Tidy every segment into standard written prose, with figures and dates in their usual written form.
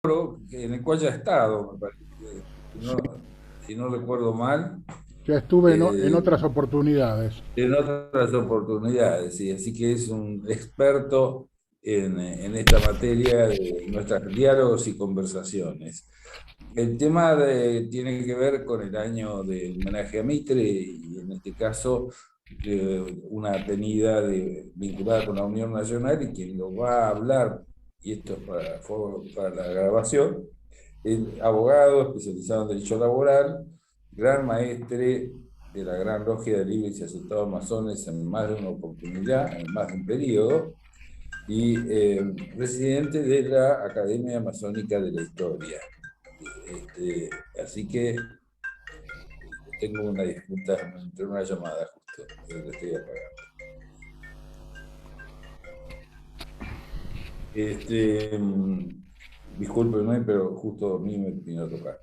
en el cual ya he estado, me parece, Sí, si no recuerdo mal, ya estuve en eh, otras oportunidades. en otras oportunidades, sí, así que es un experto en esta materia de nuestros diálogos y conversaciones. El tema tiene que ver con el año del homenaje a Mitre y en este caso una atenida vinculada con la Unión Nacional y quien lo va a hablar, y esto es para la grabación, el abogado especializado en derecho laboral, gran maestre de la Gran Logia de Libres y Aceptados Masones en más de una oportunidad, en más de un periodo, y presidente de la Academia Masónica de la Historia. Así que tengo una disputa entre una llamada justo, pero que estoy apagando. Discúlpenme, pero justo a mí me vino a tocar.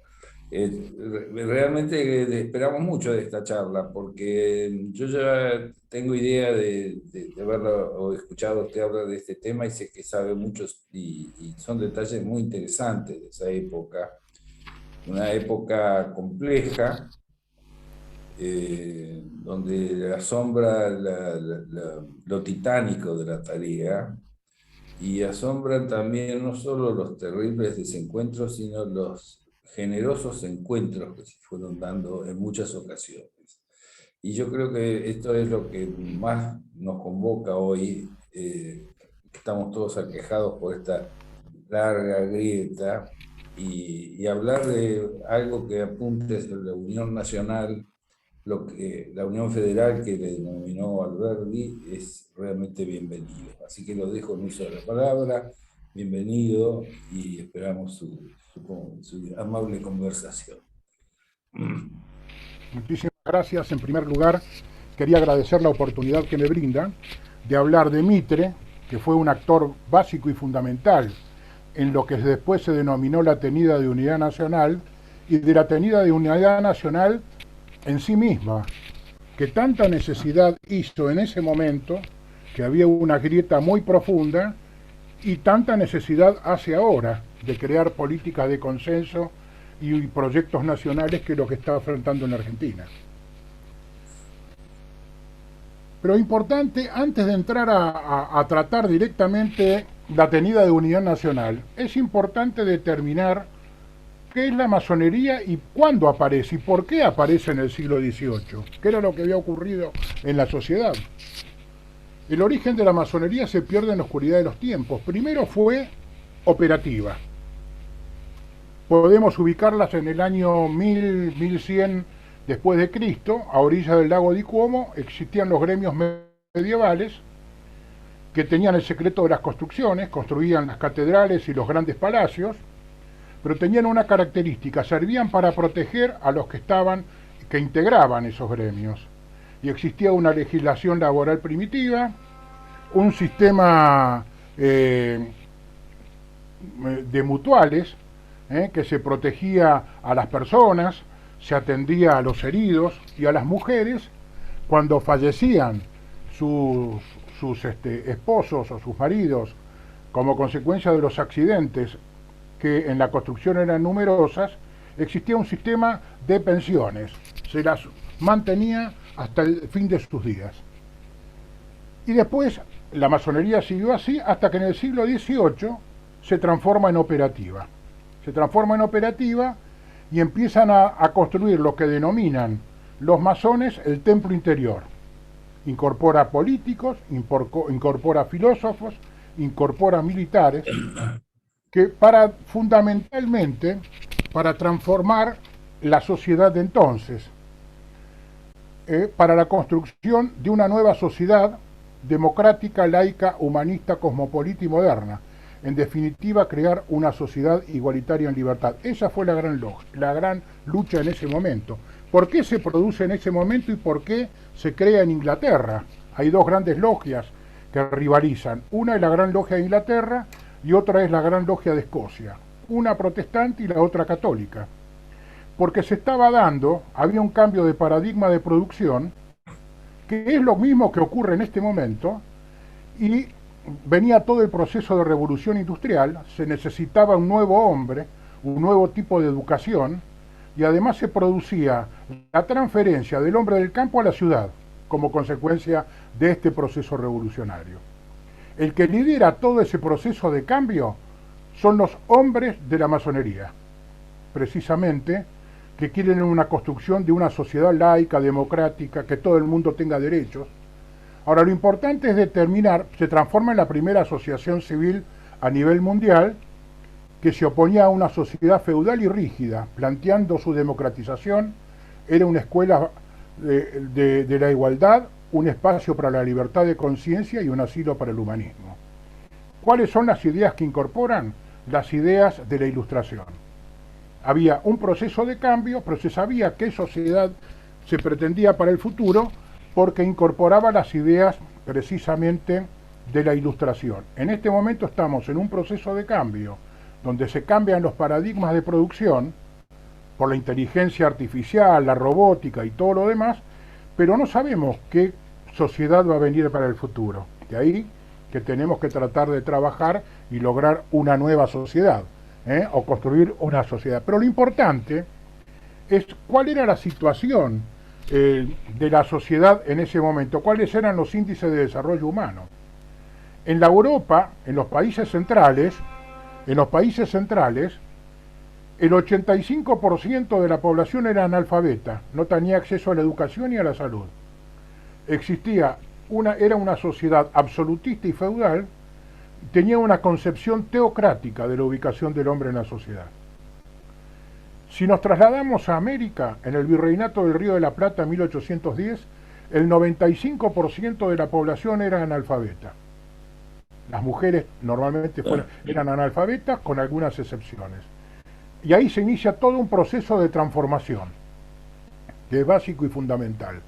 Realmente esperamos mucho de esta charla, porque yo ya tengo idea de haberlo o escuchado a usted hablar de este tema y sé que sabe muchos y son detalles muy interesantes de esa época, una época compleja, donde asombra lo titánico de la tarea y asombran también no solo los terribles desencuentros, sino los generosos encuentros que se fueron dando en muchas ocasiones. Y yo creo que esto es lo que más nos convoca hoy, que estamos todos aquejados por esta larga grieta, y hablar de algo que apunte sobre la Unión Nacional, lo que la Unión Federal que le denominó Alberti, es realmente bienvenido. Así que lo dejo en uso de la palabra, bienvenido y esperamos su amable conversación. Muchísimas gracias. En primer lugar, quería agradecer la oportunidad que me brinda de hablar de Mitre, que fue un actor básico y fundamental en lo que después se denominó la tenida de unidad nacional y de la tenida de unidad nacional en sí misma, que tanta necesidad hizo en ese momento, que había una grieta muy profunda, y tanta necesidad hace ahora de crear políticas de consenso y proyectos nacionales que lo que está afrontando en la Argentina. Pero importante, antes de entrar a tratar directamente la tenida de unidad nacional, es importante determinar qué es la masonería y cuándo aparece y por qué aparece en el siglo XVIII, qué era lo que había ocurrido en la sociedad. El origen de la masonería se pierde en la oscuridad de los tiempos. Primero fue operativa. Podemos ubicarlas en el año 1100 después de Cristo, a orillas del lago de Como, existían los gremios medievales que tenían el secreto de las construcciones, construían las catedrales y los grandes palacios, pero tenían una característica, servían para proteger a los que estaban, que integraban esos gremios. Y existía una legislación laboral primitiva, un sistema de mutuales que se protegía a las personas, se atendía a los heridos y a las mujeres cuando fallecían sus, sus esposos o sus maridos como consecuencia de los accidentes que en la construcción eran numerosas, existía un sistema de pensiones, se las mantenía hasta el fin de sus días. Y después la masonería siguió así hasta que en el siglo XVIII se transforma en operativa. Se transforma en operativa y empiezan a construir lo que denominan los masones el templo interior. Incorpora políticos, incorpora filósofos, incorpora militares, que para fundamentalmente para transformar la sociedad de entonces, para la construcción de una nueva sociedad democrática, laica, humanista, cosmopolita y moderna. En definitiva, crear una sociedad igualitaria en libertad. Esa fue la gran lucha en ese momento. ¿Por qué se produce en ese momento y por qué se crea en Inglaterra? Hay dos grandes logias que rivalizan. Una es la Gran Logia de Inglaterra y otra es la Gran Logia de Escocia. Una protestante y la otra católica. Porque se estaba dando, había un cambio de paradigma de producción, que es lo mismo que ocurre en este momento, y venía todo el proceso de revolución industrial, se necesitaba un nuevo hombre, un nuevo tipo de educación, y además se producía la transferencia del hombre del campo a la ciudad como consecuencia de este proceso revolucionario. El que lidera todo ese proceso de cambio son los hombres de la masonería, precisamente, que quieren una construcción de una sociedad laica, democrática, que todo el mundo tenga derechos. Ahora, lo importante es determinar, se transforma en la primera asociación civil a nivel mundial que se oponía a una sociedad feudal y rígida, planteando su democratización. Era una escuela de la igualdad, un espacio para la libertad de conciencia y un asilo para el humanismo. ¿Cuáles son las ideas que incorporan? Las ideas de la Ilustración. Había un proceso de cambio, pero se sabía qué sociedad se pretendía para el futuro porque incorporaba las ideas precisamente de la Ilustración. En este momento estamos en un proceso de cambio donde se cambian los paradigmas de producción por la inteligencia artificial, la robótica y todo lo demás, pero no sabemos qué sociedad va a venir para el futuro. De ahí que tenemos que tratar de trabajar y lograr una nueva sociedad, o construir una sociedad. Pero lo importante es cuál era la situación de la sociedad en ese momento, cuáles eran los índices de desarrollo humano. En la Europa, en los países centrales, el 85% de la población era analfabeta, no tenía acceso a la educación y a la salud. Era una sociedad absolutista y feudal, tenía una concepción teocrática de la ubicación del hombre en la sociedad. Si nos trasladamos a América, en el Virreinato del Río de la Plata en 1810, el 95% de la población era analfabeta. Las mujeres normalmente eran analfabetas, con algunas excepciones. Y ahí se inicia todo un proceso de transformación, que es básico y fundamental.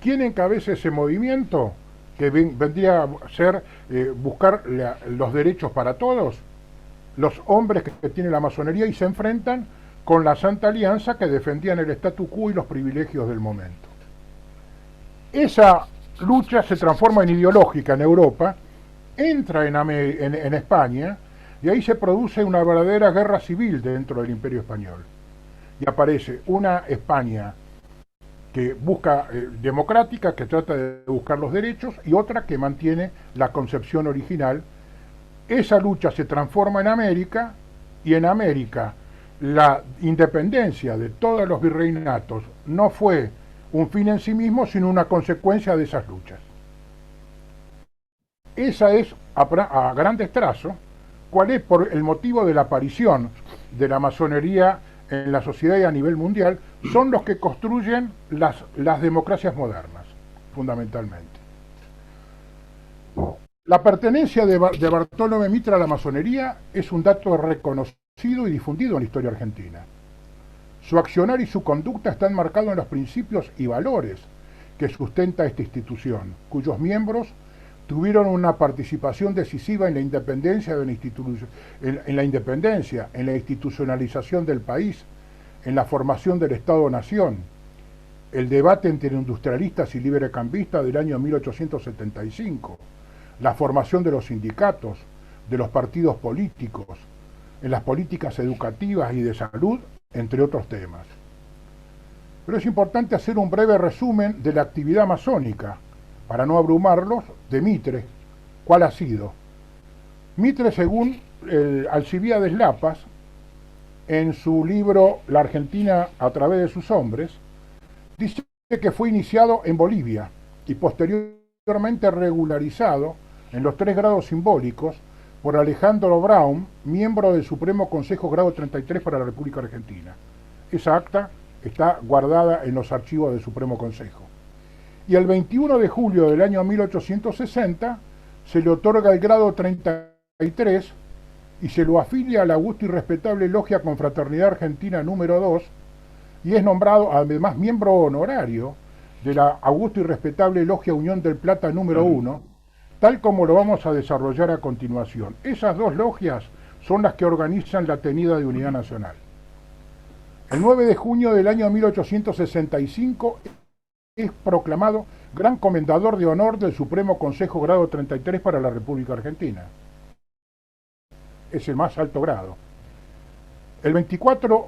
¿Quién encabeza ese movimiento? Que vendría a ser buscar los derechos para todos. Los hombres que tiene la masonería y se enfrentan con la Santa Alianza, que defendían el statu quo y los privilegios del momento. Esa lucha se transforma en ideológica en Europa, entra en España, y ahí se produce una verdadera guerra civil dentro del Imperio Español. Y aparece una España que busca democrática, que trata de buscar los derechos, y otra que mantiene la concepción original. Esa lucha se transforma en América, y en América la independencia de todos los virreinatos no fue un fin en sí mismo, sino una consecuencia de esas luchas. Esa es, a grandes trazos, cuál es por el motivo de la aparición de la masonería en la sociedad y a nivel mundial. Son los que construyen las democracias modernas, fundamentalmente. La pertenencia de Bartolomé Mitre a la masonería es un dato reconocido y difundido en la historia argentina. Su accionar y su conducta están marcados en los principios y valores que sustenta esta institución, cuyos miembros tuvieron una participación decisiva en la independencia de en la institucionalización del país, en la formación del Estado-Nación, el debate entre industrialistas y librecambistas del año 1875, la formación de los sindicatos, de los partidos políticos, en las políticas educativas y de salud, entre otros temas. Pero es importante hacer un breve resumen de la actividad masónica, para no abrumarlos, de Mitre. ¿Cuál ha sido? Mitre, según Alcibíades Lapas, en su libro La Argentina a través de sus hombres, dice que fue iniciado en Bolivia y posteriormente regularizado en los 3 grados simbólicos por Alejandro Braun, miembro del Supremo Consejo Grado 33 para la República Argentina. Esa acta está guardada en los archivos del Supremo Consejo. Y el 21 de julio del año 1860 se le otorga el grado 33 y se lo afilia a la augusta y respetable Logia Confraternidad Argentina número 2 y es nombrado además miembro honorario de la augusta y respetable Logia Unión del Plata número 1, tal como lo vamos a desarrollar a continuación. Esas 2 logias son las que organizan la tenida de Unidad Nacional. El 9 de junio del año 1865 es proclamado Gran Comendador de Honor del Supremo Consejo Grado 33 para la República Argentina. Es el más alto grado. El 24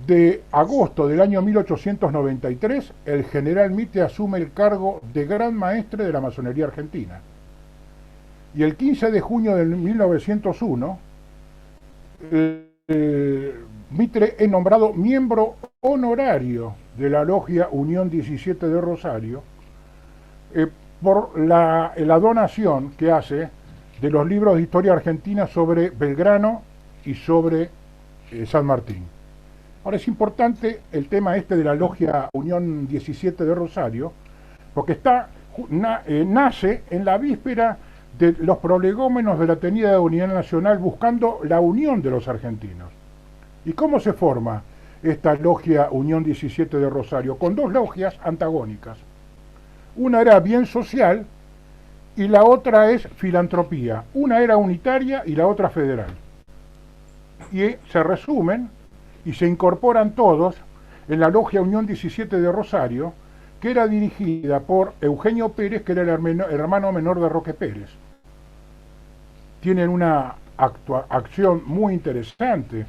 de agosto del año 1893, el general Mitre asume el cargo de Gran Maestre de la Masonería Argentina. Y el 15 de junio de 1901, Mitre es nombrado miembro honorario de la Logia Unión 17 de Rosario por la donación que hace de los libros de historia argentina sobre Belgrano y sobre San Martín. Ahora es importante el tema este de la Logia Unión 17 de Rosario, porque nace en la víspera de los prolegómenos de la tenida de Unidad Nacional buscando la unión de los argentinos. ¿Y cómo se forma esta Logia Unión 17 de Rosario? Con dos logias antagónicas. Una era bien social y la otra es filantropía. Una era unitaria y la otra federal. Y se resumen y se incorporan todos en la Logia Unión 17 de Rosario, que era dirigida por Eugenio Pérez, que era el hermano menor de Roque Pérez. Tienen una acción muy interesante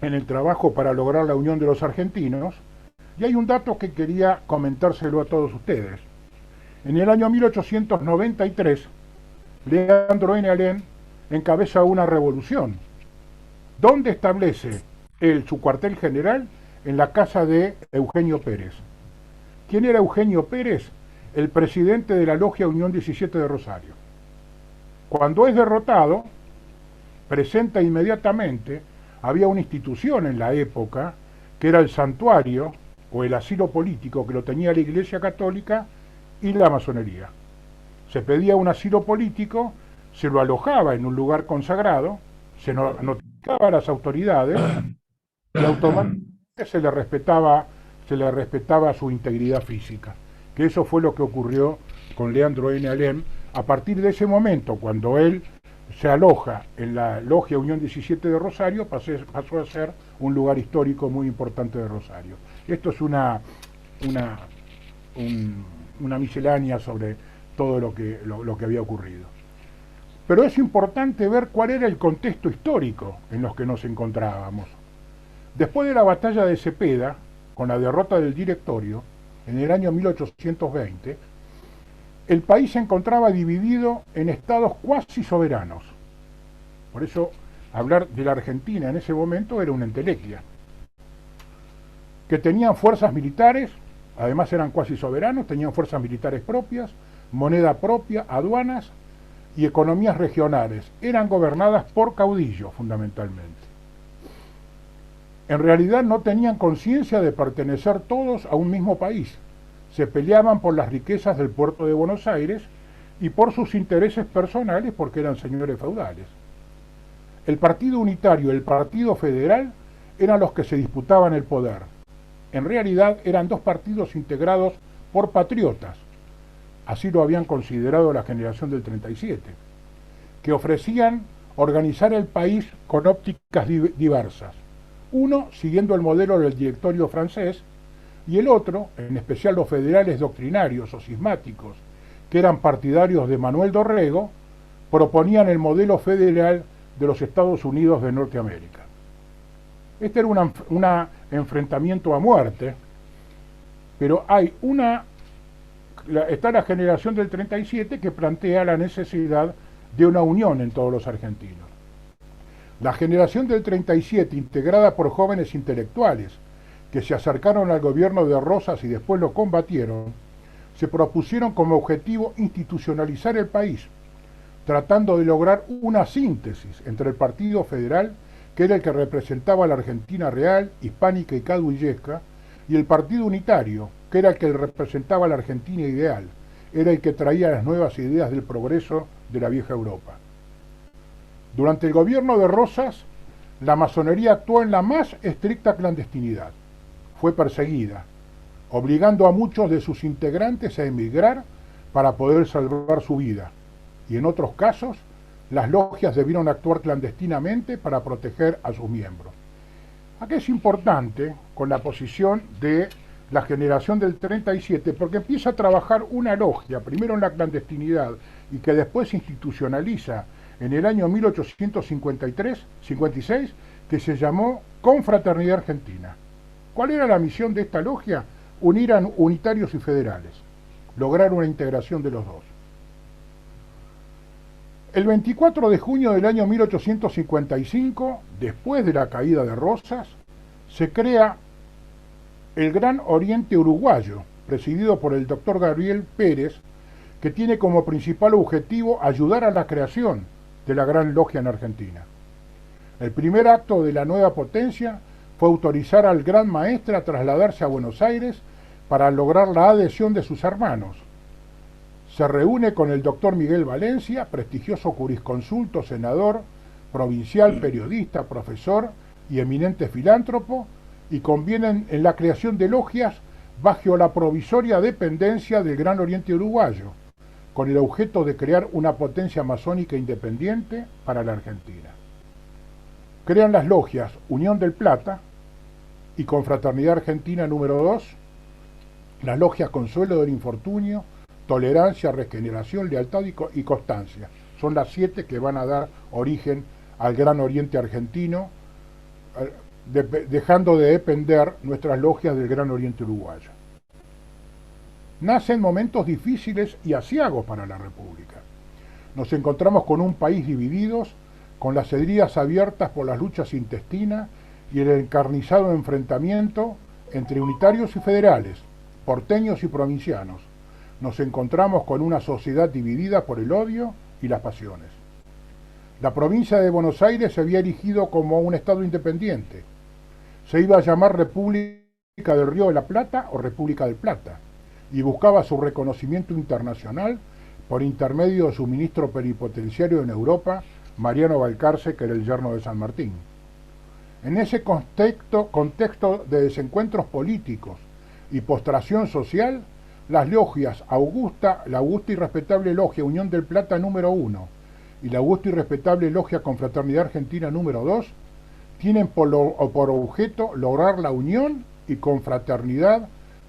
en el trabajo para lograr la unión de los argentinos, y hay un dato que quería comentárselo a todos ustedes. En el año 1893, Leandro N. Alem encabeza una revolución, donde establece su cuartel general en la casa de Eugenio Pérez. ¿Quién era Eugenio Pérez? El presidente de la Logia Unión 17 de Rosario. Cuando es derrotado, presenta inmediatamente, había una institución en la época, que era el santuario o el asilo político, que lo tenía la Iglesia Católica y la masonería. Se pedía un asilo político, se lo alojaba en un lugar consagrado, se notificaba a las autoridades y automáticamente se le respetaba su integridad física. Que eso fue lo que ocurrió con Leandro N. Alem. A partir de ese momento, cuando él se aloja en la Logia Unión 17 de Rosario, pasó a ser un lugar histórico muy importante de Rosario. Esto es una miscelánea sobre todo lo que había ocurrido. Pero es importante ver cuál era el contexto histórico en los que nos encontrábamos. Después de la batalla de Cepeda, con la derrota del Directorio, en el año 1820, el país se encontraba dividido en estados cuasi soberanos. Por eso, hablar de la Argentina en ese momento era una entelequia. Que tenían fuerzas militares, además eran cuasi soberanos, tenían fuerzas militares propias, moneda propia, aduanas y economías regionales. Eran gobernadas por caudillos, fundamentalmente. En realidad no tenían conciencia de pertenecer todos a un mismo país. Se peleaban por las riquezas del puerto de Buenos Aires y por sus intereses personales porque eran señores feudales. El Partido Unitario y el Partido Federal eran los que se disputaban el poder. En realidad eran dos partidos integrados por patriotas, así lo habían considerado la generación del 37, que ofrecían organizar el país con ópticas diversas. Uno siguiendo el modelo del Directorio francés y el otro, en especial los federales doctrinarios o cismáticos, que eran partidarios de Manuel Dorrego, proponían el modelo federal de los Estados Unidos de Norteamérica. Este era un enfrentamiento a muerte, pero está la generación del 37 que plantea la necesidad de una unión en todos los argentinos. La generación del 37, integrada por jóvenes intelectuales que se acercaron al gobierno de Rosas y después lo combatieron, se propusieron como objetivo institucionalizar el país, tratando de lograr una síntesis entre el Partido Federal, que era el que representaba a la Argentina real, hispánica y caduillesca, y el Partido Unitario, que era el que representaba a la Argentina ideal, era el que traía las nuevas ideas del progreso de la vieja Europa. Durante el gobierno de Rosas, la masonería actuó en la más estricta clandestinidad. Fue perseguida, obligando a muchos de sus integrantes a emigrar para poder salvar su vida. Y en otros casos, las logias debieron actuar clandestinamente para proteger a sus miembros. Aquí es importante, con la posición de la generación del 37, porque empieza a trabajar una logia, primero en la clandestinidad y que después se institucionaliza en el año 1856, que se llamó Confraternidad Argentina. ¿Cuál era la misión de esta logia? Unir a unitarios y federales, lograr una integración de los dos. El 24 de junio del año 1855, después de la caída de Rosas, se crea el Gran Oriente Uruguayo, presidido por el doctor Gabriel Pérez, que tiene como principal objetivo ayudar a la creación de la Gran Logia en Argentina. El primer acto de la nueva potencia fue autorizar al Gran Maestre a trasladarse a Buenos Aires para lograr la adhesión de sus hermanos. Se reúne con el doctor Miguel Valencia, prestigioso jurisconsulto, senador, provincial, periodista, profesor y eminente filántropo, y convienen en la creación de logias bajo la provisoria dependencia del Gran Oriente Uruguayo, con el objeto de crear una potencia masónica independiente para la Argentina. Crean las logias Unión del Plata y Confraternidad Argentina número 2, las logias Consuelo del Infortunio, Tolerancia, Regeneración, Lealtad y Constancia. Son las 7 que van a dar origen al Gran Oriente Argentino, dejando de depender nuestras logias del Gran Oriente Uruguayo. Nacen momentos difíciles y aciagos para la República. Nos encontramos con un país dividido, con las heridas abiertas por las luchas intestinas y el encarnizado enfrentamiento entre unitarios y federales, porteños y provincianos. Nos encontramos con una sociedad dividida por el odio y las pasiones. La provincia de Buenos Aires se había erigido como un estado independiente. Se iba a llamar República del Río de la Plata o República del Plata, y buscaba su reconocimiento internacional por intermedio de su ministro plenipotenciario en Europa, Mariano Balcarce, que era el yerno de San Martín. En ese contexto de desencuentros políticos y postración social, las logias la augusta y respetable Logia Unión del Plata número 1 y la augusta y respetable Logia Confraternidad Argentina número 2 tienen por objeto lograr la unión y confraternidad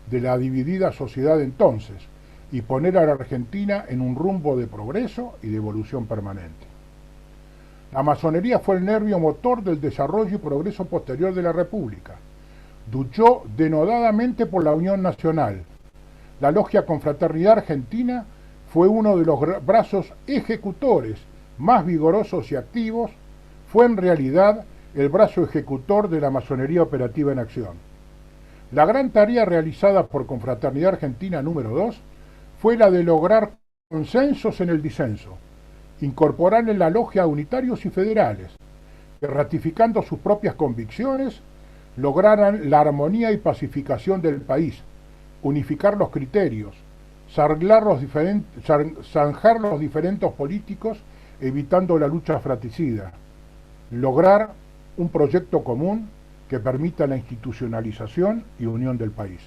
de la dividida sociedad entonces y poner a la Argentina en un rumbo de progreso y de evolución permanente. La masonería fue el nervio motor del desarrollo y progreso posterior de la República. Luchó denodadamente por la unión nacional. La Logia Confraternidad Argentina fue uno de los brazos ejecutores más vigorosos y activos, fue en realidad el brazo ejecutor de la masonería operativa en acción. La gran tarea realizada por Confraternidad Argentina número 2 fue la de lograr consensos en el disenso, incorporar en la logia a unitarios y federales, que ratificando sus propias convicciones, lograran la armonía y pacificación del país, unificar los criterios, zanjar los diferentes políticos, evitando la lucha fratricida, lograr un proyecto común que permita la institucionalización y unión del país.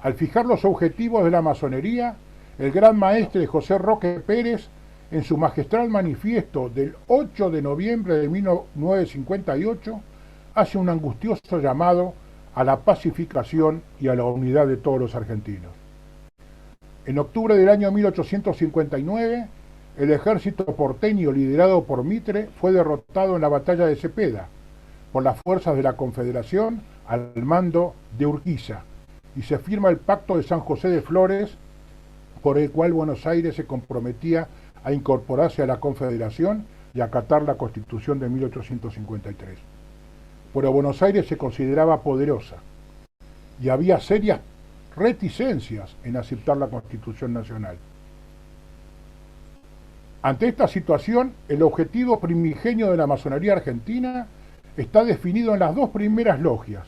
Al fijar los objetivos de la masonería, el gran maestre José Roque Pérez, en su magistral manifiesto del 8 de noviembre de 1958, hace un angustioso llamado a la pacificación y a la unidad de todos los argentinos. En octubre del año 1859, el ejército porteño liderado por Mitre fue derrotado en la batalla de Cepeda por las fuerzas de la Confederación al mando de Urquiza, y se firma el Pacto de San José de Flores, por el cual Buenos Aires se comprometía a incorporarse a la Confederación y acatar la Constitución de 1853. Pero Buenos Aires se consideraba poderosa y había serias reticencias en aceptar la Constitución Nacional. Ante esta situación, el objetivo primigenio de la masonería argentina está definido en las dos primeras logias: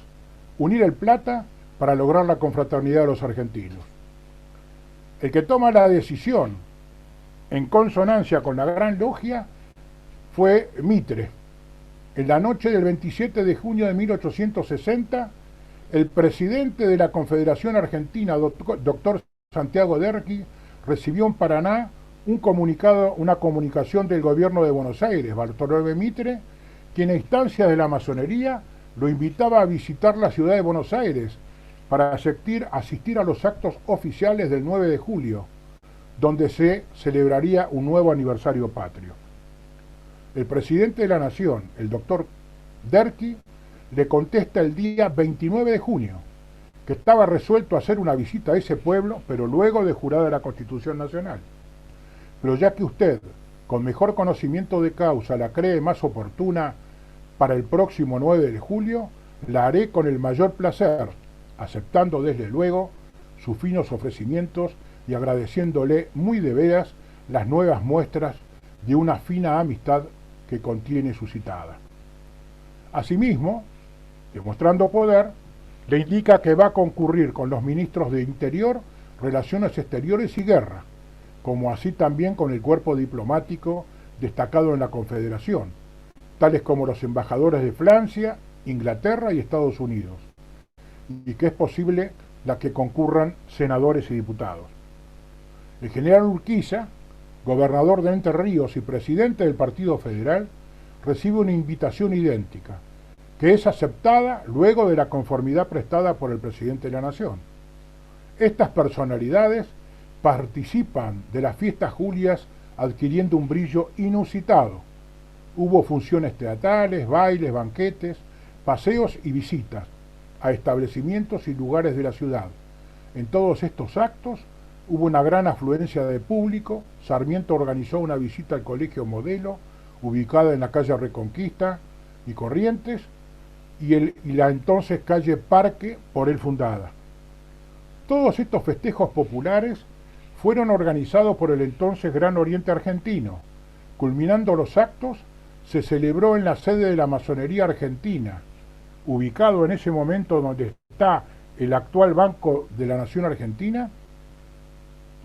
unir el Plata para lograr la confraternidad de los argentinos. El que toma la decisión en consonancia con la Gran Logia fue Mitre. En la noche del 27 de junio de 1860, el presidente de la Confederación Argentina, doctor Santiago Derqui, recibió en Paraná una comunicación del gobierno de Buenos Aires, Bartolomé Mitre, quien a instancias de la masonería lo invitaba a visitar la ciudad de Buenos Aires para asistir a los actos oficiales del 9 de julio, donde se celebraría un nuevo aniversario patrio. El presidente de la Nación, el doctor Derqui, le contesta el día 29 de junio, que estaba resuelto a hacer una visita a ese pueblo, pero luego de jurada la Constitución Nacional. Pero ya que usted, con mejor conocimiento de causa, la cree más oportuna para el próximo 9 de julio, la haré con el mayor placer, aceptando desde luego sus finos ofrecimientos y agradeciéndole muy de veras las nuevas muestras de una fina amistad que contiene suscitada. Asimismo, demostrando poder, le indica que va a concurrir con los ministros de Interior, Relaciones Exteriores y Guerra, como así también con el cuerpo diplomático destacado en la Confederación, tales como los embajadores de Francia, Inglaterra y Estados Unidos, y que es posible la que concurran senadores y diputados. El general Urquiza, gobernador de Entre Ríos y presidente del Partido Federal, recibe una invitación idéntica, que es aceptada luego de la conformidad prestada por el presidente de la Nación. Estas personalidades participan de las fiestas julias adquiriendo un brillo inusitado. Hubo funciones teatrales, bailes, banquetes, paseos y visitas a establecimientos y lugares de la ciudad. En todos estos actos hubo una gran afluencia de público. Sarmiento organizó una visita al Colegio Modelo, ubicada en la calle Reconquista y Corrientes, y la entonces calle Parque, por él fundada. Todos estos festejos populares fueron organizados por el entonces Gran Oriente Argentino. Culminando los actos, se celebró en la sede de la Masonería Argentina, ubicado en ese momento donde está el actual Banco de la Nación Argentina,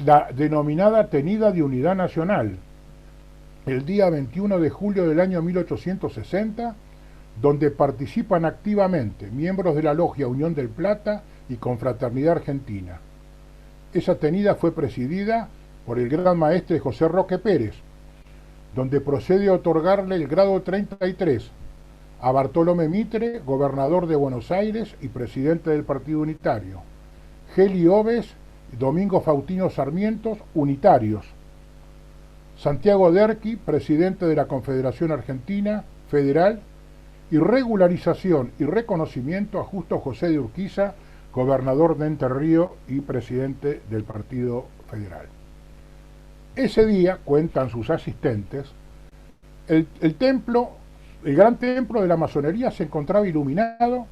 la denominada Tenida de Unidad Nacional, el día 21 de julio del año 1860, donde participan activamente miembros de la Logia Unión del Plata y Confraternidad Argentina. Esa tenida fue presidida por el gran maestre José Roque Pérez, donde procede a otorgarle el grado 33 a Bartolomé Mitre, gobernador de Buenos Aires y presidente del Partido Unitario, Geli Oves y Domingo Faustino Sarmiento, unitarios, Santiago Derqui, presidente de la Confederación Argentina Federal, y regularización y reconocimiento a Justo José de Urquiza, gobernador de Entre Ríos y presidente del Partido Federal. Ese día, cuentan sus asistentes, el gran templo de la masonería se encontraba iluminado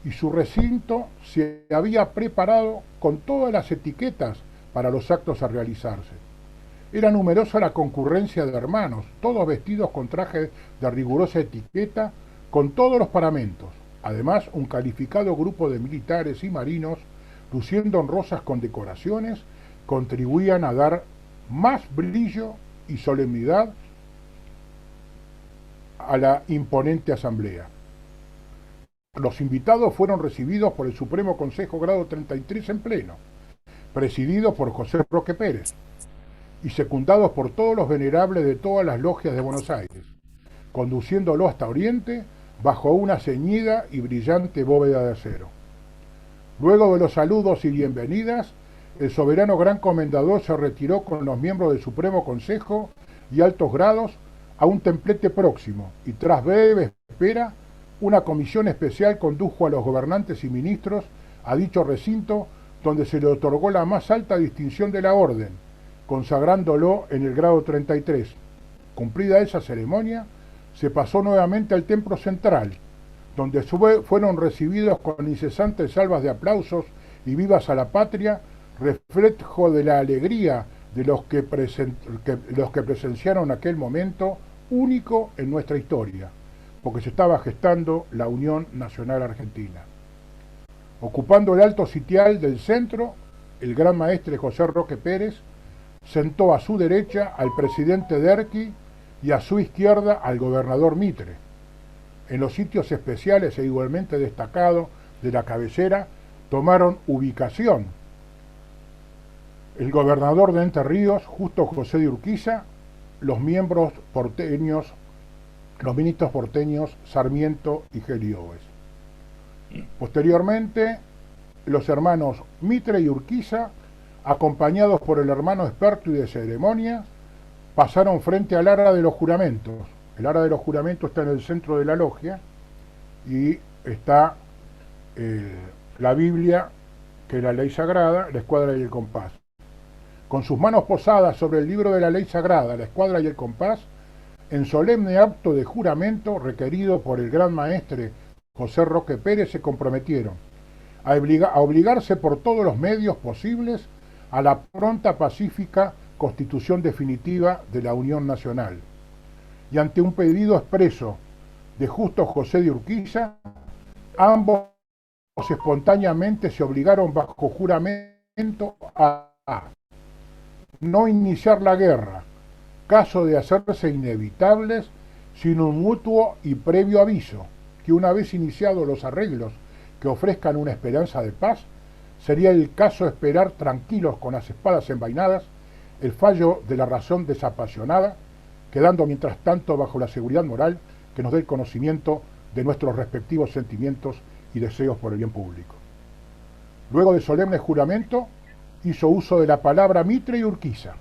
y su recinto se había preparado con todas las etiquetas para los actos a realizarse. Era numerosa la concurrencia de hermanos, todos vestidos con trajes de rigurosa etiqueta, con todos los paramentos. Además, un calificado grupo de militares y marinos, luciendo honrosas condecoraciones, contribuían a dar más brillo y solemnidad a la imponente asamblea. Los invitados fueron recibidos por el Supremo Consejo Grado 33 en pleno, presidido por José Roque Pérez, y secundados por todos los venerables de todas las logias de Buenos Aires, conduciéndolo hasta Oriente bajo una ceñida y brillante bóveda de acero. Luego de los saludos y bienvenidas, el soberano gran comendador se retiró con los miembros del Supremo Consejo y altos grados a un templete próximo, y tras breve espera, una comisión especial condujo a los gobernantes y ministros a dicho recinto, donde se le otorgó la más alta distinción de la orden, consagrándolo en el grado 33. Cumplida esa ceremonia, se pasó nuevamente al templo central, donde fueron recibidos con incesantes salvas de aplausos y vivas a la patria, reflejo de la alegría de los que presenciaron aquel momento único en nuestra historia, porque se estaba gestando la Unión Nacional Argentina. Ocupando el alto sitial del centro, el gran maestre José Roque Pérez sentó a su derecha al presidente Derqui y a su izquierda al gobernador Mitre. En los sitios especiales e igualmente destacados de la cabecera tomaron ubicación el gobernador de Entre Ríos, Justo José de Urquiza, los ministros porteños Sarmiento y Geli Oves. Posteriormente, los hermanos Mitre y Urquiza, acompañados por el hermano experto y de ceremonia, pasaron frente al ara de los juramentos. El ara de los juramentos está en el centro de la logia y está la Biblia, que es la ley sagrada, la escuadra y el compás. Con sus manos posadas sobre el libro de la ley sagrada, la escuadra y el compás, en solemne acto de juramento requerido por el gran maestre José Roque Pérez, se comprometieron a obligarse por todos los medios posibles a la pronta pacífica constitución definitiva de la Unión Nacional. Y ante un pedido expreso de Justo José de Urquiza, ambos espontáneamente se obligaron bajo juramento a no iniciar la guerra, caso de hacerse inevitables sin un mutuo y previo aviso, que una vez iniciados los arreglos que ofrezcan una esperanza de paz, sería el caso esperar tranquilos con las espadas envainadas el fallo de la razón desapasionada, quedando mientras tanto bajo la seguridad moral que nos dé el conocimiento de nuestros respectivos sentimientos y deseos por el bien público. Luego de solemne juramento, hizo uso de la palabra Mitre y Urquiza.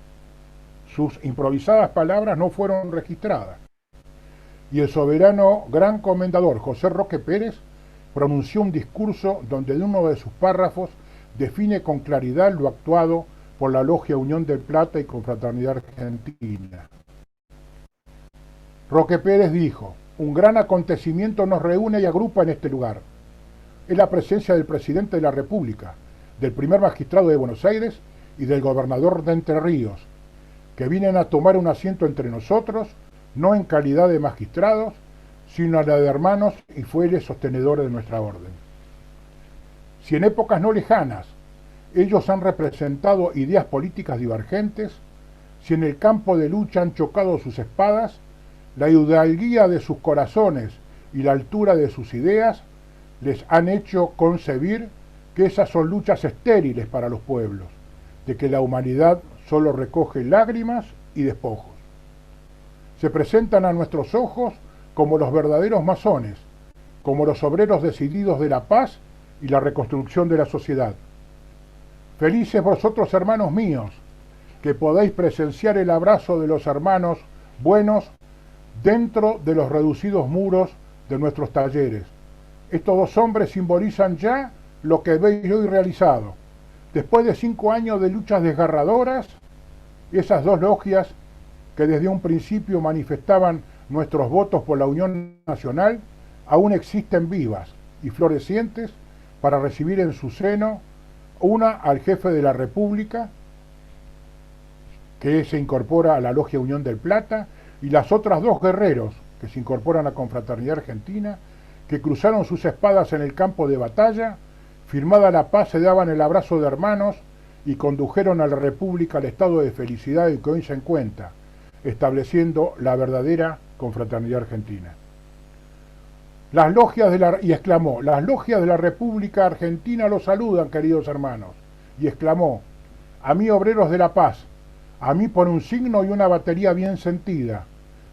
Sus improvisadas palabras no fueron registradas, y el soberano gran comendador José Roque Pérez pronunció un discurso donde en uno de sus párrafos define con claridad lo actuado por la Logia Unión del Plata y Confraternidad Argentina. Roque Pérez dijo: un gran acontecimiento nos reúne y agrupa en este lugar. Es la presencia del presidente de la República, del primer magistrado de Buenos Aires y del gobernador de Entre Ríos, que vienen a tomar un asiento entre nosotros, no en calidad de magistrados, sino a la de hermanos y fieles sostenedores de nuestra orden. Si en épocas no lejanas ellos han representado ideas políticas divergentes, si en el campo de lucha han chocado sus espadas, la hidalguía de sus corazones y la altura de sus ideas les han hecho concebir que esas son luchas estériles para los pueblos, de que la humanidad solo recoge lágrimas y despojos. Se presentan a nuestros ojos como los verdaderos masones, como los obreros decididos de la paz y la reconstrucción de la sociedad. Felices vosotros, hermanos míos, que podéis presenciar el abrazo de los hermanos buenos dentro de los reducidos muros de nuestros talleres. Estos dos hombres simbolizan ya lo que veis hoy realizado. Después de 5 años de luchas desgarradoras, esas dos logias que desde un principio manifestaban nuestros votos por la Unión Nacional, aún existen vivas y florecientes para recibir en su seno una al jefe de la República, que se incorpora a la Logia Unión del Plata, y las otras dos guerreros que se incorporan a Confraternidad Argentina, que cruzaron sus espadas en el campo de batalla, firmada la paz se daban el abrazo de hermanos y condujeron a la República al estado de felicidad en que hoy se encuentra, estableciendo la verdadera Confraternidad Argentina. Y exclamó: las logias de la República Argentina los saludan, queridos hermanos. Y exclamó: a mí, obreros de la paz, a mí por un signo y una batería bien sentida.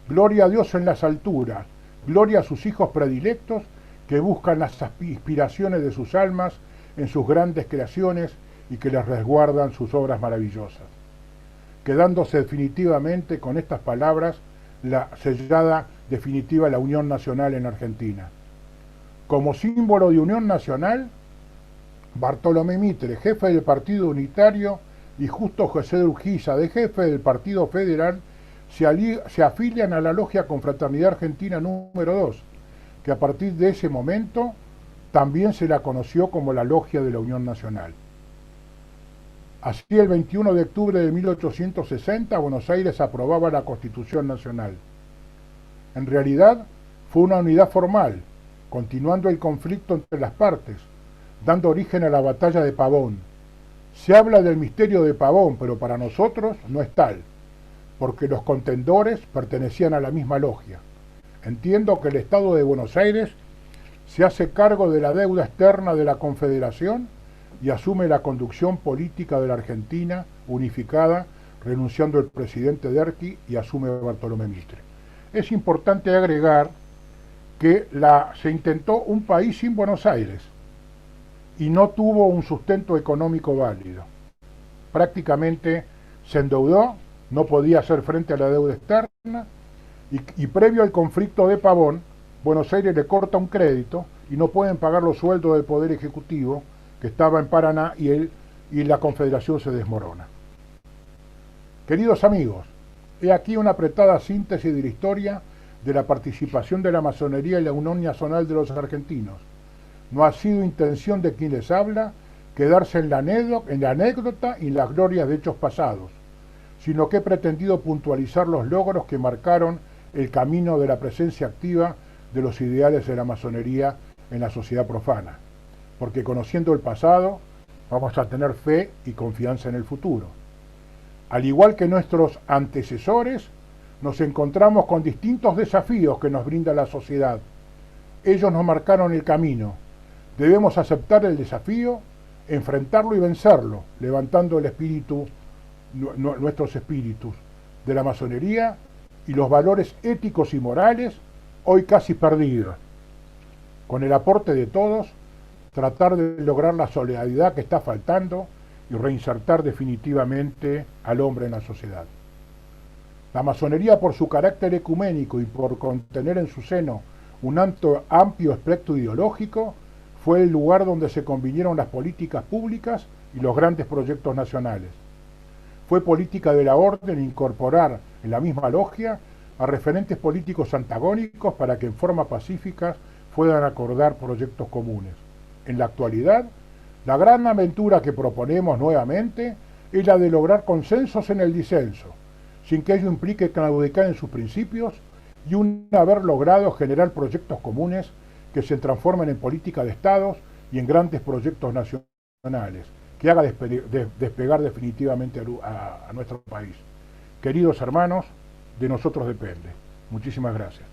Gloria a Dios en las alturas, gloria a sus hijos predilectos que buscan las inspiraciones de sus almas en sus grandes creaciones y que les resguardan sus obras maravillosas. Quedándose definitivamente con estas palabras la sellada definitiva la Unión Nacional en Argentina. Como símbolo de Unión Nacional, Bartolomé Mitre, jefe del Partido Unitario, y Justo José de Urquiza, de jefe del Partido Federal, se afilian a la Logia Confraternidad Argentina número 2, que a partir de ese momento también se la conoció como la Logia de la Unión Nacional. Así, el 21 de octubre de 1860, Buenos Aires aprobaba la Constitución Nacional. En realidad, fue una unidad formal, continuando el conflicto entre las partes, dando origen a la batalla de Pavón. Se habla del misterio de Pavón, pero para nosotros no es tal, porque los contendores pertenecían a la misma logia. Entiendo que el Estado de Buenos Aires se hace cargo de la deuda externa de la Confederación y asume la conducción política de la Argentina unificada, renunciando el presidente Derqui y asume Bartolomé Mitre. Es importante agregar que se intentó un país sin Buenos Aires y no tuvo un sustento económico válido. Prácticamente se endeudó, no podía hacer frente a la deuda externa y previo al conflicto de Pavón, Buenos Aires le corta un crédito y no pueden pagar los sueldos del Poder Ejecutivo que estaba en Paraná y la Confederación se desmorona. Queridos amigos, he aquí una apretada síntesis de la historia de la participación de la masonería en la Unión Nacional de los Argentinos. No ha sido intención de quien les habla quedarse en la anécdota y las glorias de hechos pasados, sino que he pretendido puntualizar los logros que marcaron el camino de la presencia activa de los ideales de la masonería en la sociedad profana, porque conociendo el pasado vamos a tener fe y confianza en el futuro. Al igual que nuestros antecesores, nos encontramos con distintos desafíos que nos brinda la sociedad. Ellos nos marcaron el camino. Debemos aceptar el desafío, enfrentarlo y vencerlo, levantando el espíritu, nuestros espíritus de la masonería y los valores éticos y morales hoy casi perdidos. Con el aporte de todos, tratar de lograr la solidaridad que está faltando y reinsertar definitivamente al hombre en la sociedad. La masonería, por su carácter ecuménico y por contener en su seno un amplio espectro ideológico, fue el lugar donde se convinieron las políticas públicas y los grandes proyectos nacionales. Fue política de la orden incorporar en la misma logia a referentes políticos antagónicos para que en forma pacífica puedan acordar proyectos comunes. En la actualidad, la gran aventura que proponemos nuevamente es la de lograr consensos en el disenso, sin que ello implique claudicar en sus principios y haber logrado generar proyectos comunes que se transformen en política de estados y en grandes proyectos nacionales, que haga despegar definitivamente a nuestro país. Queridos hermanos, de nosotros depende. Muchísimas gracias.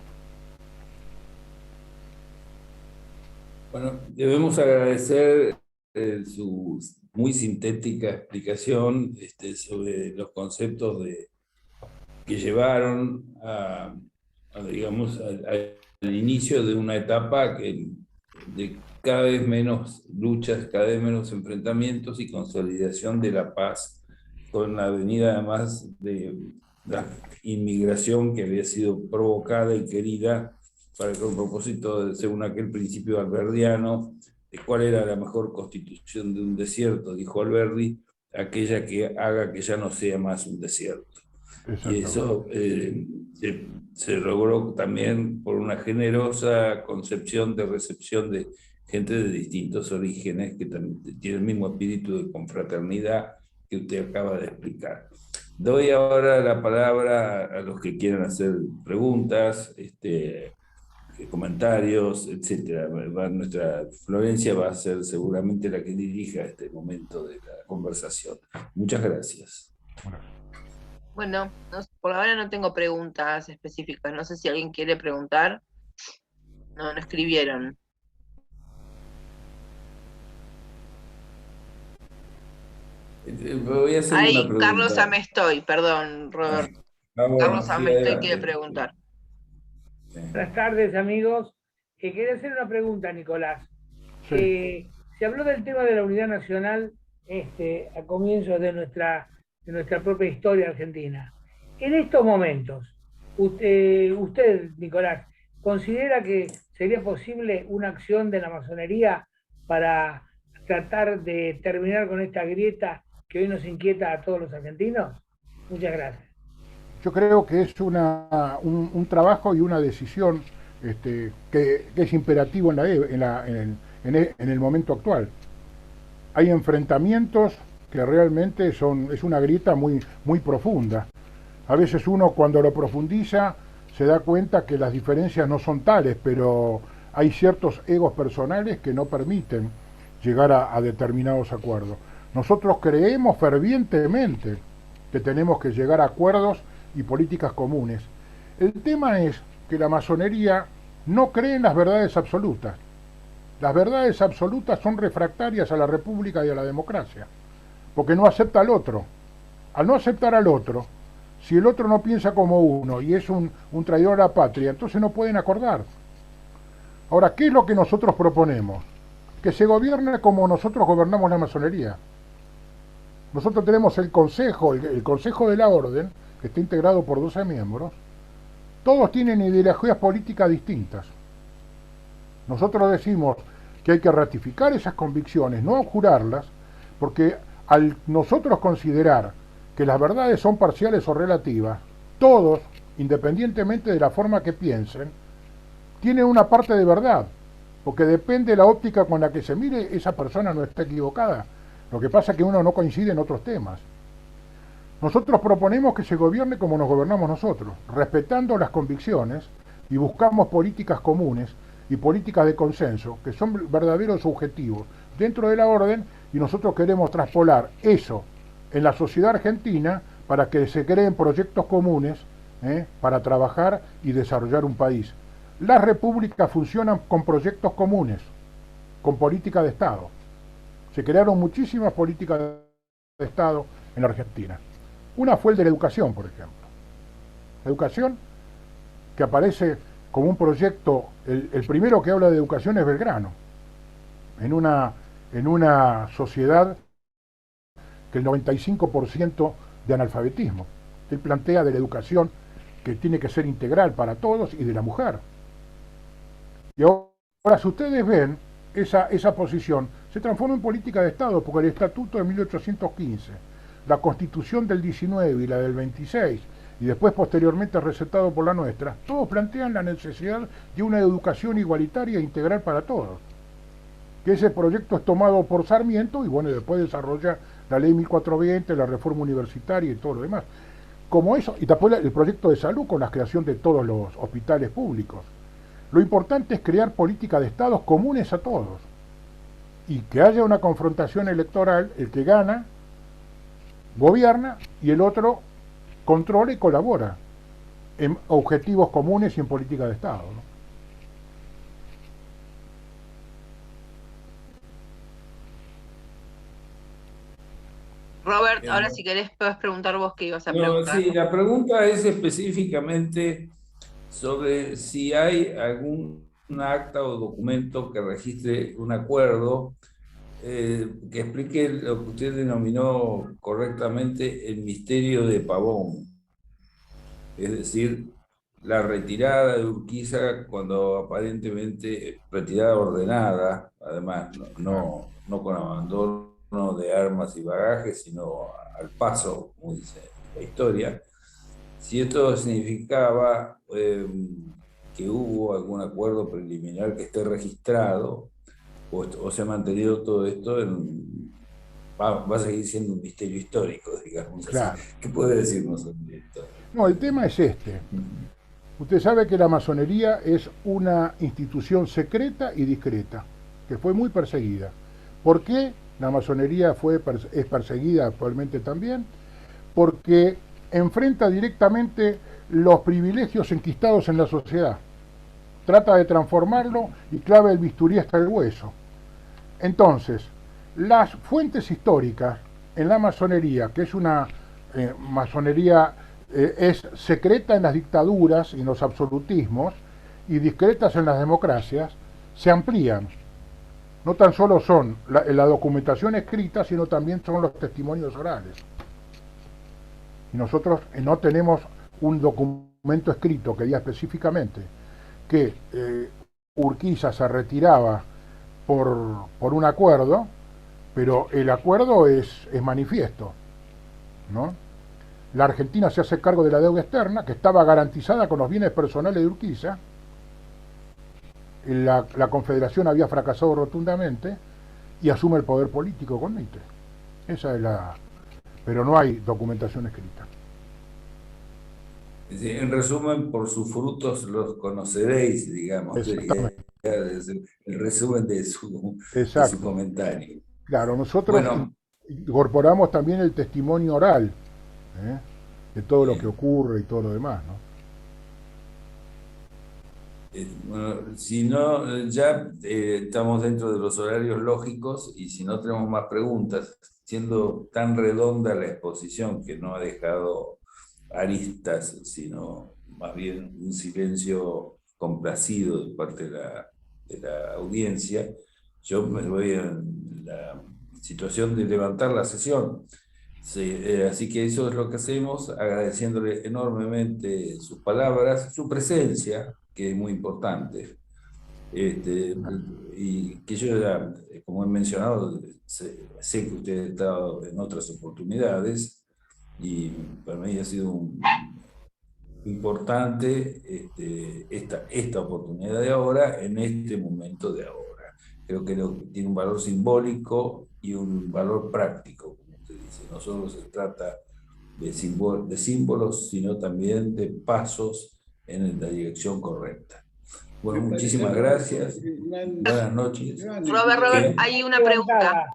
Bueno, debemos agradecer su muy sintética explicación sobre los conceptos que llevaron digamos, al inicio de una etapa de cada vez menos luchas, cada vez menos enfrentamientos y consolidación de la paz, con la venida además de la inmigración que había sido provocada y querida para con propósito, según aquel principio alberdiano, de cuál era la mejor constitución de un desierto, dijo Alberdi, aquella que haga que ya no sea más un desierto. Y eso se logró también por una generosa concepción de recepción de gente de distintos orígenes que tiene el mismo espíritu de confraternidad que usted acaba de explicar. Doy ahora la palabra a los que quieran hacer preguntas, comentarios, etcétera. Nuestra Florencia va a ser seguramente la que dirija este momento de la conversación. Muchas gracias. Bueno, por ahora no tengo preguntas específicas. No sé si alguien quiere preguntar. No escribieron. Voy a hacer una pregunta. Carlos Amestoy, perdón, Roberto. Carlos Amestoy quiere preguntar. Buenas tardes, amigos. Quería hacer una pregunta, Nicolás. Sí. Se habló del tema de la unidad nacional a comienzos de nuestra propia historia argentina. En estos momentos, usted, Nicolás, ¿considera que sería posible una acción de la masonería para tratar de terminar con esta grieta que hoy nos inquieta a todos los argentinos? Muchas gracias. Yo creo que es un trabajo y una decisión que es imperativo en el momento actual. Hay enfrentamientos que realmente es una grieta muy, muy profunda. A veces uno cuando lo profundiza se da cuenta que las diferencias no son tales, pero hay ciertos egos personales que no permiten llegar a determinados acuerdos. Nosotros creemos fervientemente que tenemos que llegar a acuerdos y políticas comunes. El tema es que la masonería no cree en las verdades absolutas. Las verdades absolutas son refractarias a la república y a la democracia, porque no acepta al otro. Al no aceptar al otro, si el otro no piensa como uno y es un traidor a la patria, entonces no pueden acordar. Ahora, ¿qué es lo que nosotros proponemos? que se gobierne como nosotros gobernamos la masonería. Nosotros tenemos el Consejo de la Orden, que está integrado por 12 miembros. Todos tienen ideologías políticas distintas. Nosotros decimos que hay que ratificar esas convicciones, no jurarlas, porque al nosotros considerar que las verdades son parciales o relativas, todos, independientemente de la forma que piensen, tienen una parte de verdad, porque depende de la óptica con la que se mire, esa persona no está equivocada. Lo que pasa es que uno no coincide en otros temas. Nosotros proponemos que se gobierne como nos gobernamos nosotros, respetando las convicciones y buscamos políticas comunes y políticas de consenso, que son verdaderos objetivos dentro de la orden, y nosotros queremos traspolar eso en la sociedad argentina para que se creen proyectos comunes para trabajar y desarrollar un país. Las repúblicas funcionan con proyectos comunes, con política de Estado. Se crearon muchísimas políticas de Estado en la Argentina. Una fue el de la educación, por ejemplo. La educación, que aparece como un proyecto, el primero que habla de educación es Belgrano, en una sociedad que el 95% de analfabetismo. Él plantea de la educación que tiene que ser integral para todos y de la mujer. Y ahora, si ustedes ven, esa posición se transforma en política de Estado, porque el Estatuto de 1815, la Constitución del 19 y la del 26, y después posteriormente recetado por la nuestra, todos plantean la necesidad de una educación igualitaria e integral para todos. Que ese proyecto es tomado por Sarmiento y bueno, después desarrolla la ley 1420, la reforma universitaria y todo lo demás. Como eso, y después el proyecto de salud con la creación de todos los hospitales públicos. Lo importante es crear políticas de estados comunes a todos y que haya una confrontación electoral, el que gana gobierna y el otro controla y colabora en objetivos comunes y en política de Estado, ¿no? Robert, Bien, ahora ¿no? si querés puedes preguntar vos qué ibas a No, preguntar. sí, la pregunta es específicamente sobre si hay algún acta o documento que registre un acuerdo que explique lo que usted denominó correctamente el misterio de Pavón, es decir, la retirada de Urquiza cuando aparentemente retirada ordenada, además no con abandono de armas y bagajes, sino al paso, como dice la historia, si esto significaba que hubo algún acuerdo preliminar que esté registrado o se ha mantenido todo esto va a seguir siendo un misterio histórico, digamos así. Claro. ¿Qué puede decirnos sobre esto? No, el tema es este. Usted sabe que la masonería es una institución secreta y discreta, que fue muy perseguida. ¿Por qué la masonería es perseguida actualmente también? Porque enfrenta directamente los privilegios enquistados en la sociedad. Trata de transformarlo y clava el bisturí hasta el hueso. Entonces, las fuentes históricas en la masonería, que es una masonería es secreta en las dictaduras y en los absolutismos y discretas en las democracias, se amplían. No tan solo son la documentación escrita, sino también son los testimonios orales. Y nosotros no tenemos un documento escrito que diga específicamente que Urquiza se retiraba por un acuerdo, pero el acuerdo es manifiesto, ¿no? La Argentina se hace cargo de la deuda externa, que estaba garantizada con los bienes personales de Urquiza. La Confederación había fracasado rotundamente y asume el poder político con Mitre. Esa es la. Pero no hay documentación escrita. En resumen, por sus frutos los conoceréis, digamos, sería Exactamente. el resumen de su Exacto. comentario. Claro, nosotros Bueno, incorporamos también el testimonio oral, ¿eh? De todo lo que bien. ocurre y todo lo demás, ¿no? Bueno, si no, ya estamos dentro de los horarios lógicos y si no tenemos más preguntas, siendo tan redonda la exposición que no ha dejado aristas, sino más bien un silencio complacido de parte de la audiencia, yo me voy en la situación de levantar la sesión. Sí, así que eso es lo que hacemos, agradeciéndole enormemente sus palabras, su presencia, que es muy importante. Y que yo ya, como he mencionado, sé que usted ha estado en otras oportunidades y para mí ha sido importante esta oportunidad de ahora, en este momento de ahora. Creo que tiene un valor simbólico y un valor práctico, como usted dice. No solo se trata de símbolos, sino también de pasos en la dirección correcta. Bueno, muchísimas gracias. Buenas noches. Robert, hay una pregunta.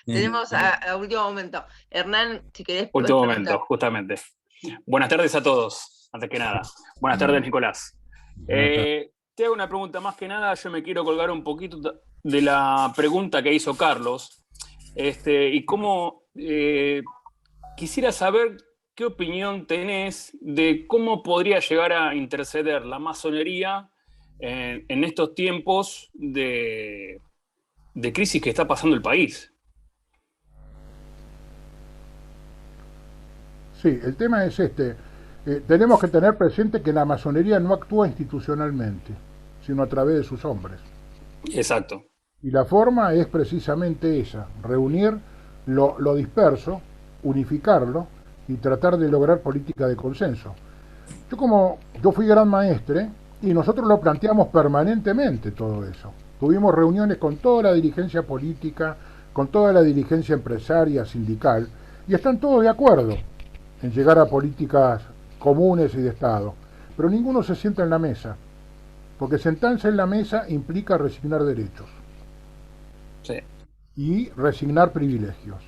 Sí. Tenemos a último momento. Hernán, si querés. Último momento, justamente. Buenas tardes a todos, antes que nada. Buenas tardes, Nicolás. Te hago una pregunta, más que nada, yo me quiero colgar un poquito de la pregunta que hizo Carlos. Y cómo quisiera saber qué opinión tenés de cómo podría llegar a interceder la masonería en estos tiempos de crisis que está pasando el país. Sí, el tema es este. Tenemos que tener presente que la masonería no actúa institucionalmente, sino a través de sus hombres. Exacto. Y la forma es precisamente esa, reunir lo disperso, unificarlo y tratar de lograr política de consenso. Yo fui gran maestre y nosotros lo planteamos permanentemente todo eso. Tuvimos reuniones con toda la dirigencia política, con toda la dirigencia empresaria, sindical, y están todos de acuerdo en llegar a políticas comunes y de Estado. Pero ninguno se sienta en la mesa, porque sentarse en la mesa implica resignar derechos. Sí. Y resignar privilegios.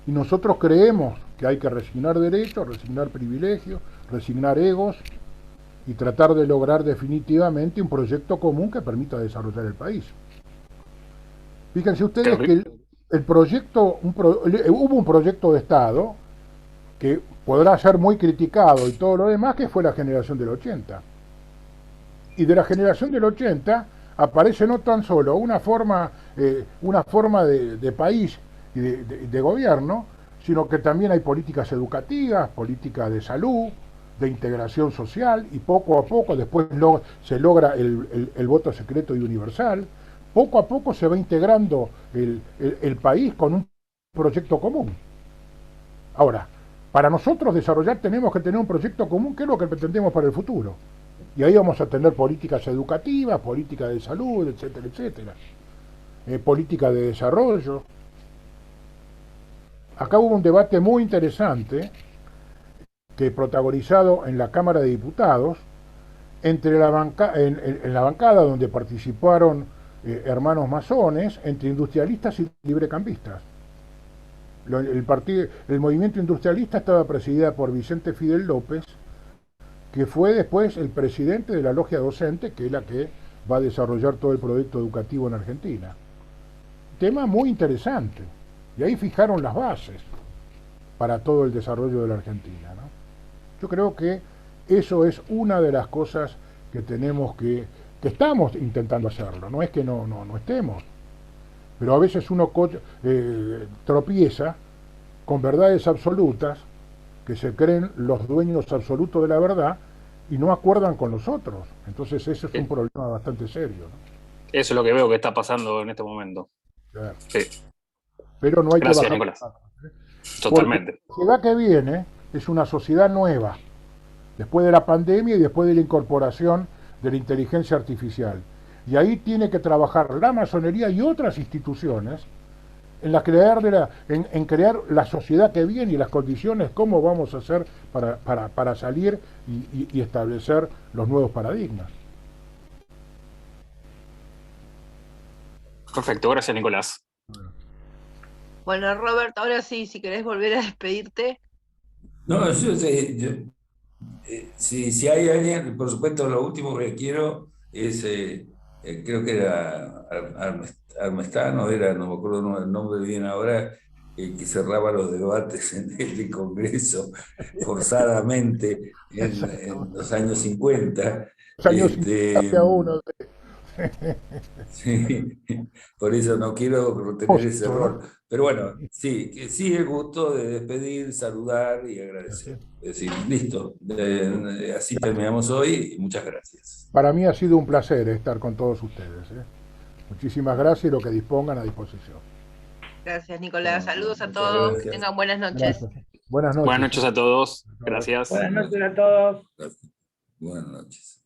Y nosotros creemos que hay que resignar derechos, resignar privilegios, resignar egos y tratar de lograr definitivamente un proyecto común que permita desarrollar el país. Fíjense ustedes que el proyecto, hubo un proyecto de Estado que podrá ser muy criticado y todo lo demás, que fue la generación del 80. Y de la generación del 80 aparece no tan solo una forma de país y de gobierno, sino que también hay políticas educativas, políticas de salud, de integración social, y poco a poco después se logra el voto secreto y universal. Poco a poco se va integrando el país con un proyecto común. Ahora, para nosotros desarrollar tenemos que tener un proyecto común, que es lo que pretendemos para el futuro. Y ahí vamos a tener políticas educativas, políticas de salud, etcétera, etcétera. Política de desarrollo. Acá hubo un debate muy interesante, que protagonizado en la Cámara de Diputados, entre en la bancada donde participaron hermanos masones, entre industrialistas y librecambistas. El movimiento industrialista estaba presidida por Vicente Fidel López, que fue después el presidente de la logia docente, que es la que va a desarrollar todo el proyecto educativo en Argentina. Tema muy interesante. Y ahí fijaron las bases para todo el desarrollo de la Argentina, ¿no? Yo creo que eso es una de las cosas que tenemos que estamos intentando hacerlo. No es que no estemos. Pero a veces uno tropieza con verdades absolutas, que se creen los dueños absolutos de la verdad y no acuerdan con los otros. Entonces ese es un problema bastante serio, ¿no? Eso es lo que veo que está pasando en este momento. Claro. Sí. Pero no hay Gracias, que bajar. Nicolás. Totalmente. Porque la sociedad que viene es una sociedad nueva, después de la pandemia y después de la incorporación de la inteligencia artificial. Y ahí tiene que trabajar la masonería y otras instituciones en crear la sociedad que viene y las condiciones, cómo vamos a hacer para salir y establecer los nuevos paradigmas. Perfecto, gracias, Nicolás. Bueno, Robert, ahora sí, si querés volver a despedirte. No, si hay alguien, por supuesto, lo último que quiero es, creo que era Armestano, no me acuerdo el nombre bien ahora, que cerraba los debates en el Congreso forzadamente en los años 50. Los años 50 había uno. Sí, por eso no quiero tener ese error. Pero bueno, sí, que sí el gusto de despedir, saludar y agradecer. Es decir, listo, así terminamos hoy y muchas gracias. Para mí ha sido un placer estar con todos ustedes. Muchísimas gracias y lo que dispongan a disposición. Gracias, Nicolás. Saludos a Muchas todos. Que gracias. tengan buenas noches. Gracias. Buenas noches. Buenas noches a todos. Gracias. Buenas noches a todos. Buenas noches.